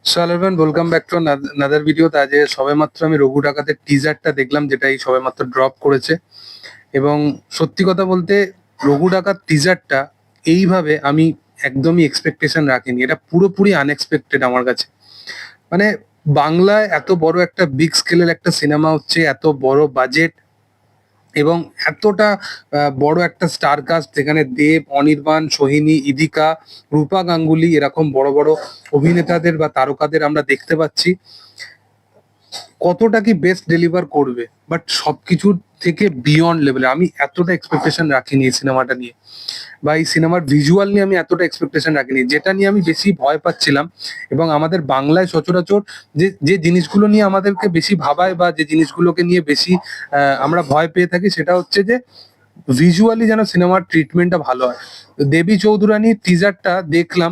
So hello everyone, welcome back to another video. আজ সবেমাত্র আমি রঘু ডাকাতের টিজারটা দেখলাম, যেটা এই সবেমাত্র ড্রপ করেছে। এবং সত্যি কথা বলতে, রঘু ডাকাত টিজারটা এইভাবে আমি একদমই এক্সপেকটেশন রাখিনি। এটা পুরোপুরি আনএক্সপেক্টেড আমার কাছে। মানে বাংলায় এত বড় একটা বিগ স্কেলের একটা সিনেমা হচ্ছে, এত বড় বাজেট এবং এতটা বড় একটা স্টার কাস্ট, যেখানে দেব, অনির্বাণ, সোহিনী, ইদিকা, রূপা গাঙ্গুলি এরকম বড় বড় অভিনেতাদের বা তারকাদের আমরা দেখতে পাচ্ছি। কতটা কি বেস্ট ডেলিভার করবে, বাট সবকিছুর থেকে বিয়ন্ড লেভেলে আমি এতটা এক্সপেকটেশন রাখিনি এই সিনেমাটা নিয়ে, বা এই সিনেমার ভিজুয়াল নিয়ে আমি এতটা এক্সপেকটেশন রাখিনি। যেটা নিয়ে আমি বেশি ভয় পাচ্ছিলাম, এবং আমাদের বাংলায় সচরাচর যে যে জিনিসগুলো নিয়ে আমাদেরকে বেশি ভাবায় বা যে জিনিসগুলোকে নিয়ে বেশি আমরা ভয় পেয়ে থাকি, সেটা হচ্ছে যে ভিজুয়ালি যেন সিনেমার ট্রিটমেন্টটা ভালো হয়। দেবী চৌধুরানীর টিজারটা দেখলাম,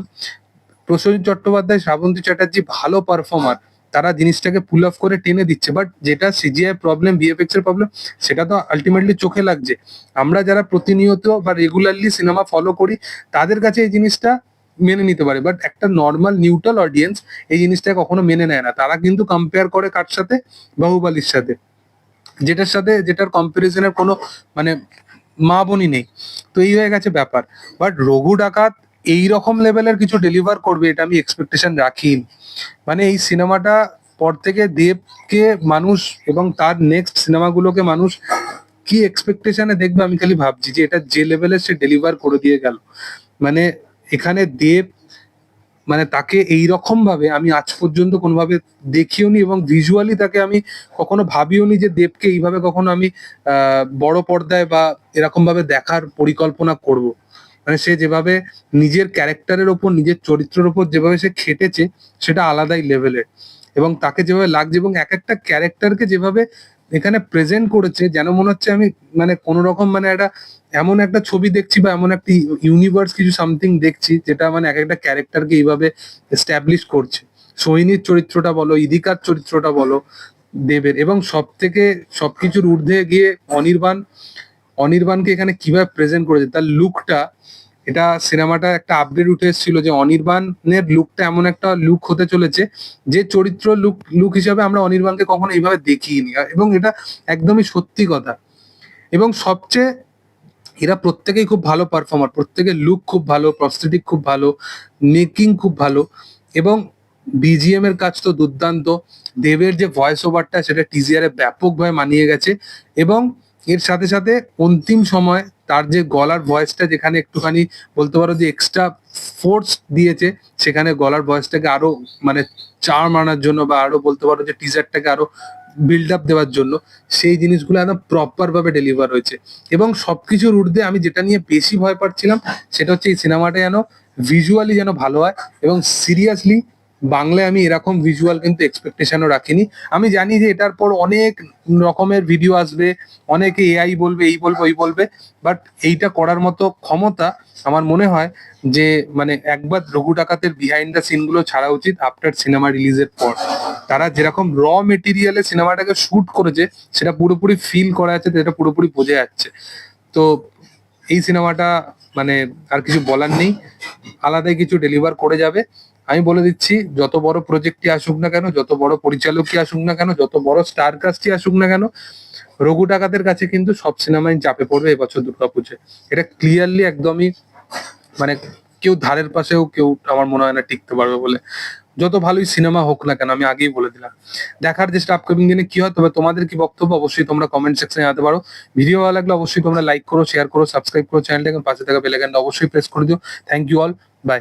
প্রসেনজিৎ চট্টোপাধ্যায়, শ্রাবন্তী চ্যাটার্জি ভালো পারফর্মার, তারা জিনিসটাকে পুল অফ করে টেনে দিচ্ছে। বাট যেটা সিজিআই প্রবলেম, ভিএফএক্স এর প্রবলেম, সেটা তো আলটিমেটলি চোখে লাগছে। আমরা যারা প্রতিনিয়ত বা রেগুলারলি সিনেমা ফলো করি, তাদের কাছে এই জিনিসটা মেনে নিতে পারে, বাট একটা নর্মাল নিউট্রাল অডিয়েন্স এই জিনিসটা কখনো মেনে নেয় না। তারা কিন্তু কম্পেয়ার করে কার সাথে? বাহুবলীর সাথে, যেটার কম্পারিজনের কোনো মানে মা বোনই নেই। তো এই হয়ে গেছে ব্যাপার। বাট রঘু ডাকাত এই রকম লেভেলের কিছু ডেলিভার করবে, এটা আমি এক্সপেকটেশন রাখিনি। মানে এই সিনেমাটা পর থেকে দেবকে মানুষ এবং তার নেক্সট সিনেমাগুলোকে মানুষ কি এক্সপেকটেশনে দেখবে, আমি খালি ভাবছি যে এটা যে লেভেলের সে ডেলিভার করে দিয়ে গেল। মানে এখানে দেব, মানে তাকে এই রকম ভাবে আমি আজ পর্যন্ত কোনোভাবে দেখিওনি, এবং ভিজুয়ালি তাকে আমি কখনো ভাবিওনি যে দেবকে এইভাবে কখনো আমি বড় পর্দায় বা এরকম ভাবে দেখার পরিকল্পনা করব। মানে সে যেভাবে নিজের ক্যারেক্টারের ওপর, নিজের চরিত্রের ওপর যেভাবে সে খেটেছে, সেটা আলাদাই লেভেলের। এবং তাকে যেভাবে লাগছে, এবং এক একটা ক্যারেক্টারকে যেভাবে এখানে প্রেজেন্ট করেছে, যেন মনে হচ্ছে আমি মানে কোনো রকম মানে একটা এমন একটা ছবি দেখছি বা এমন একটা ইউনিভার্স কিছু সামথিং দেখছি, যেটা মানে এক একটা ক্যারেক্টারকে এইভাবে এস্টাবলিশ করছে। সোহিনীর চরিত্রটা বলো, ইদিকার চরিত্রটা বলো, দেবের, এবং সব থেকে সবকিছুর ঊর্ধ্বে গিয়ে অনির্বাণকে এখানে কিভাবে প্রেজেন্ট করেছে, তার লুকটা। এটা সিনেমাটা একটা আপডেট উঠে এসেছিল যে অনির্বাণের লুকটা এমন একটা লুক হতে চলেছে, যে চরিত্র লুক হিসাবে আমরা অনির্বাণকে কখনো এইভাবে দেখিনি। এবং এটা একদমই সত্যি কথা। এবং সবচেয়ে এরা প্রত্যেকেই খুব ভালো পারফর্মার, প্রত্যেকের লুক খুব ভালো, প্রস্থেটিক খুব ভালো, মেকিং খুব ভালো, এবং বিজিএম এর কাজ তো দুর্দান্ত। দেবের যে ভয়েস ওভারটা, সেটা টিজিআর এ ব্যাপকভাবে মানিয়ে গেছে। এবং এর সাথে সাথে অন্তিম সময় তার যে গলার ভয়েসটা, যেখানে একটুখানি বলতে পারো যে এক্সট্রা ফোর্স দিয়েছে, সেখানে গলার ভয়েসটাকে আরো মানে চার মানার জন্য, বা আরো বলতে পারো যে টিজারটাকে আরো বিল্ড আপ দেওয়ার জন্য, সেই জিনিসগুলো একদম প্রপার ভাবে ডেলিভার হয়েছে। এবং সবকিছুর ঊর্ধ্বে আমি যেটা নিয়ে বেশি ভয় পাচ্ছিলাম, সেটা হচ্ছে এই সিনেমাটা যেন ভিজুয়ালি যেন ভালো হয়। এবং সিরিয়াসলি বাংলায় আমি এরকম ভিজুয়াল কিন্তু এক্সপেকটেশনও রাখিনি। আমি জানি যে এটার পর অনেক রকমের ভিডিও আসবে, অনেকে এআই বলবে, এই বলবে, ওই বলবে, বাট এইটা করার মতো ক্ষমতা আমার মনে হয় যে মানে একবার রঘু ডাকাতের বিহাইন্ড দ্য সিন গুলো ছাড়া উচিত আফটার সিনেমা রিলিজের পর। তারা যেরকম র মেটেরিয়ালে সিনেমাটাকে শুট করেছে, সেটা পুরোপুরি ফিল করা যাচ্ছে, সেটা পুরোপুরি বোঝা যাচ্ছে। তো এই সিনেমাটা মানে আর কিছু বলার নেই, আলাদাই কিছু ডেলিভার করে যাবে। আমি বলে দিচ্ছি, যত বড় প্রজেক্টই আসুক না কেন, যত বড় পরিচালকই আসুক না কেন, যত বড় স্টার কাস্টই আসুক না কেন, রঘু ডাকাতের কাছে কিন্তু সব সিনেমাই চাপে পড়বে এবছর দুর্গাপুজোয়। এটা ক্লিয়ারলি একদমই মানে কেউ ধারের পাশেও কেউ আমার মনে হয় না টিকতে পারবে বলে, যত ভালোই সিনেমা হোক না কেন। আমি আগেই বলে দিলাম। দেখার চেষ্টা আপকামিং দিনে কি হয়। তবে তোমাদের কি বক্তব্য অবশ্যই তোমরা কমেন্ট সেকশনে জানাতে পারো। ভিডিও ভালো লাগলে অবশ্যই তোমরা লাইক করো, শেয়ার করো, সাবস্ক্রাইব করো চ্যানেলটাকে, পাশে থাকা বেল আইকনটা অবশ্যই প্রেস করে দিও। Thank you all, by.